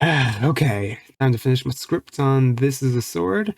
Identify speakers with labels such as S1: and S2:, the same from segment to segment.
S1: Okay, time to finish my script on This Is a Sword.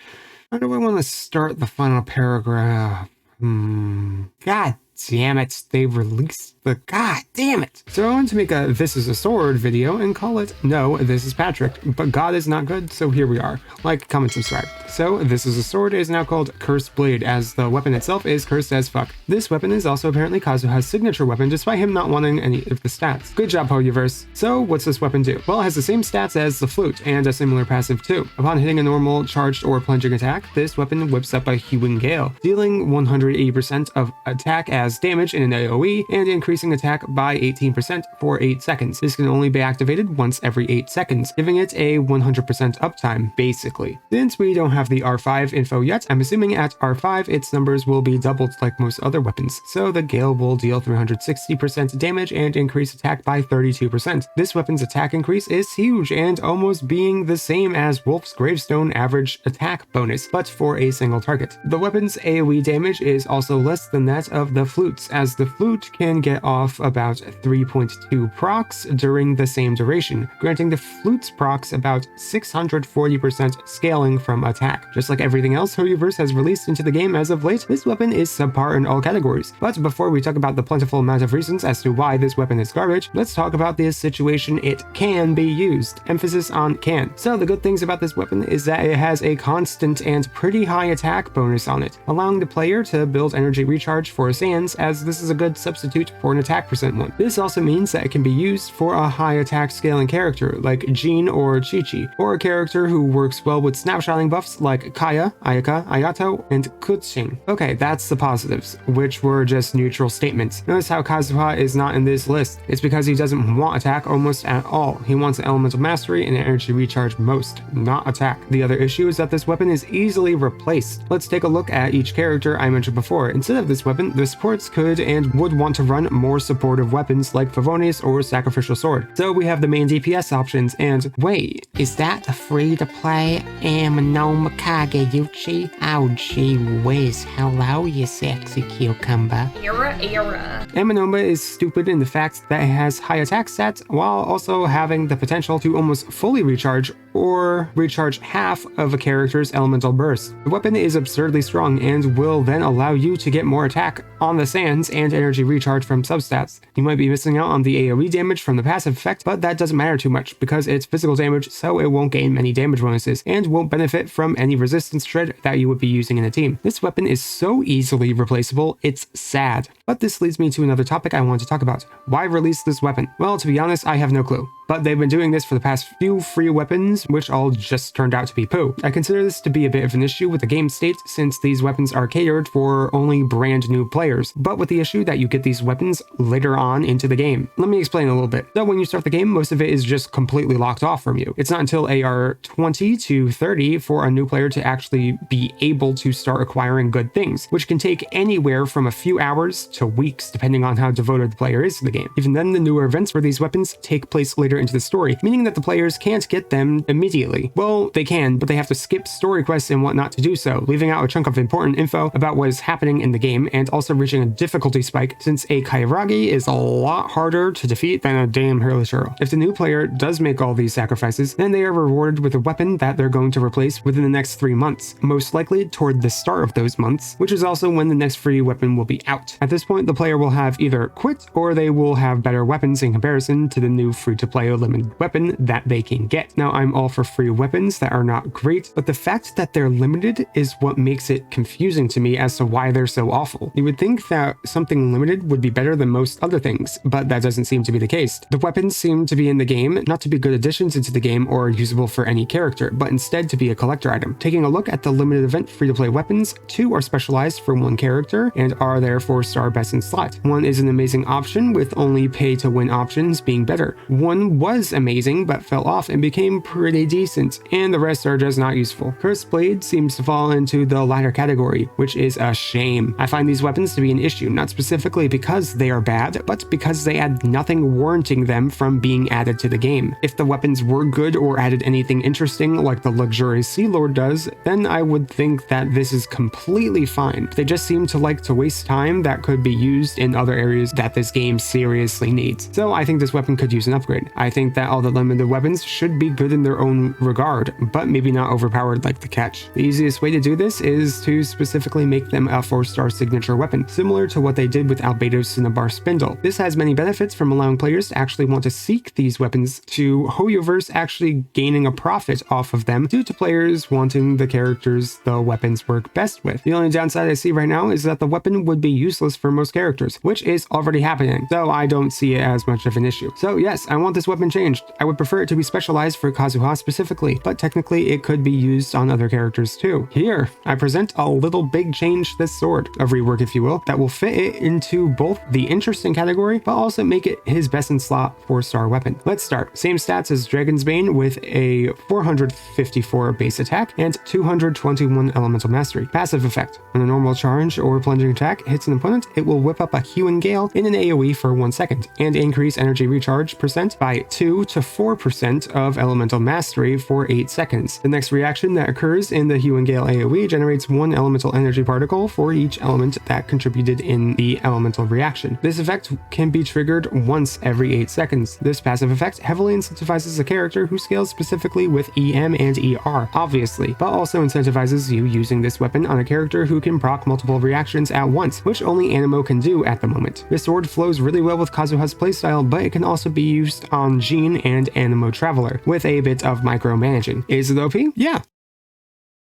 S1: How do I want to start the final paragraph? God damn it, they released the... God damn it! So I wanted to make a This Is a Sword video and call it No, This Is Patrick, but God is not good, so here we are. Like, comment, subscribe. So, This Is a Sword is now called Cursed Blade, as the weapon itself is cursed as fuck. This weapon is also apparently Kazuha's signature weapon, despite him not wanting any of the stats. Good job, Hoyoverse. So, what's this weapon do? Well, it has the same stats as the flute, and a similar passive too. Upon hitting a normal, charged, or plunging attack, this weapon whips up a hewing gale, dealing 180% of attack as damage in an AoE, and increasing attack by 18% for 8 seconds. This can only be activated once every 8 seconds, giving it a 100% uptime, basically. Since we don't have the R5 info yet, I'm assuming at R5 its numbers will be doubled like most other weapons, so the Gale will deal 360% damage and increase attack by 32%. This weapon's attack increase is huge and almost being the same as Wolf's Gravestone average attack bonus, but for a single target. The weapon's AoE damage is also less than that of the flute's, as the flute can get off about 3.2 procs during the same duration, granting the flute's procs about 640% scaling from attack. Just like everything else Hoyoverse has released into the game as of late, this weapon is subpar in all categories. But before we talk about the plentiful amount of reasons as to why this weapon is garbage, let's talk about the situation it can be used. Emphasis on can. So the good things about this weapon is that it has a constant and pretty high attack bonus on it, allowing the player to build energy recharge for sands, as this is a good substitute for an attack percent one. This also means that it can be used for a high attack scaling character like Jean or Chi-Chi, or a character who works well with snapshotting buffs like Kaya, Ayaka, Ayato, and Kutshin. Okay, that's the positives, which were just neutral statements. Notice how Kazuha is not in this list. It's because he doesn't want attack almost at all. He wants elemental mastery and energy recharge most, not attack. The other issue is that this weapon is easily replaced. Let's take a look at each character I mentioned before. Instead of this weapon, the supports could and would want to run more supportive weapons like Favonius or Sacrificial Sword. So we have the main DPS options, and wait, is that a free-to-play Amanoma Kageyuchi? Oh gee whiz, hello you sexy cucumber.
S2: Era.
S1: Amanoma is stupid in the fact that it has high attack stats while also having the potential to almost fully recharge or recharge half of a character's elemental burst. The weapon is absurdly strong and will then allow you to get more attack on the sands and energy recharge from substats. You might be missing out on the AoE damage from the passive effect, but that doesn't matter too much because it's physical damage, so it won't gain many damage bonuses and won't benefit from any resistance shred that you would be using in a team. This weapon is so easily replaceable, it's sad. But this leads me to another topic I want to talk about. Why release this weapon? Well, to be honest, I have no clue. But they've been doing this for the past few free weapons, which all just turned out to be poo. I consider this to be a bit of an issue with the game state, since these weapons are catered for only brand new players, but with the issue that you get these weapons later on into the game. Let me explain a little bit. So when you start the game, most of it is just completely locked off from you. It's not until AR 20 to 30 for a new player to actually be able to start acquiring good things, which can take anywhere from a few hours to weeks, depending on how devoted the player is to the game. Even then, the newer events for these weapons take place later into the story, meaning that the players can't get them immediately. Well, they can, but they have to skip story quests and whatnot to do so, leaving out a chunk of important info about what is happening in the game and also reaching a difficulty spike, since a Kairagi is a lot harder to defeat than a damn Hurlishiro. If the new player does make all these sacrifices, then they are rewarded with a weapon that they're going to replace within the next 3 months, most likely toward the start of those months, which is also when the next free weapon will be out. At this point, the player will have either quit or they will have better weapons in comparison to the new free-to-play limited weapon that they can get. Now, I'm all for free weapons that are not great, but the fact that they're limited is what makes it confusing to me as to why they're so awful. You would think that something limited would be better than most other things, but that doesn't seem to be the case. The weapons seem to be in the game not to be good additions into the game or usable for any character, but instead to be a collector item. Taking a look at the limited event free-to-play weapons, 2 are specialized for one character and are therefore star best in slot. One is an amazing option with only pay-to-win options being better. One was amazing but fell off and became pretty decent, and the rest are just not useful. Cursed Blade seems to fall into the latter category, which is a shame. I find these weapons to be an issue, not specifically because they are bad, but because they add nothing warranting them from being added to the game. If the weapons were good or added anything interesting like the Luxurious Sea Lord does, then I would think that this is completely fine. They just seem to like to waste time that could be used in other areas that this game seriously needs. So I think this weapon could use an upgrade. I think that all the limited weapons should be good in their own regard, but maybe not overpowered like the catch. The easiest way to do this is to specifically make them a 4-star signature weapon, similar to what they did with Albedo's Cinnabar Spindle. This has many benefits, from allowing players to actually want to seek these weapons to Hoyoverse actually gaining a profit off of them due to players wanting the characters the weapons work best with. The only downside I see right now is that the weapon would be useless for most characters, which is already happening, so I don't see it as much of an issue. So yes, I want this weapon changed. I would prefer it to be specialized for Kazuha specifically, but technically it could be used on other characters too. Here, I present a little big change to this sword, a rework if you will, that will fit it into both the interesting category, but also make it his best in slot 4-star weapon. Let's start. Same stats as Dragon's Bane with a 454 base attack and 221 elemental mastery. Passive effect. When a normal charge or plunging attack hits an opponent, it will whip up a Hue and Gale in an AoE for 1 second, and increase energy recharge percent by 2 to 4% of elemental mastery for 8 seconds. The next reaction that occurs in the Hue and Gale AoE generates 1 elemental energy particle for each element that contributed in the elemental reaction. This effect can be triggered once every 8 seconds. This passive effect heavily incentivizes a character who scales specifically with EM and ER, obviously, but also incentivizes you using this weapon on a character who can proc multiple reactions at once, which only Anemo can do at the moment. This sword flows really well with Kazuha's playstyle, but it can also be used on Jean and Anemo Traveler, with a bit of micromanaging. Is it OP? Yeah.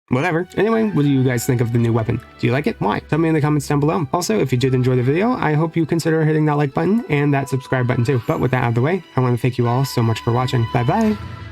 S1: Whatever. Anyway, what do you guys think of the new weapon? Do you like it? Why? Tell me in the comments down below. Also, if you did enjoy the video, I hope you consider hitting that like button and that subscribe button too. But with that out of the way, I want to thank you all so much for watching. Bye bye!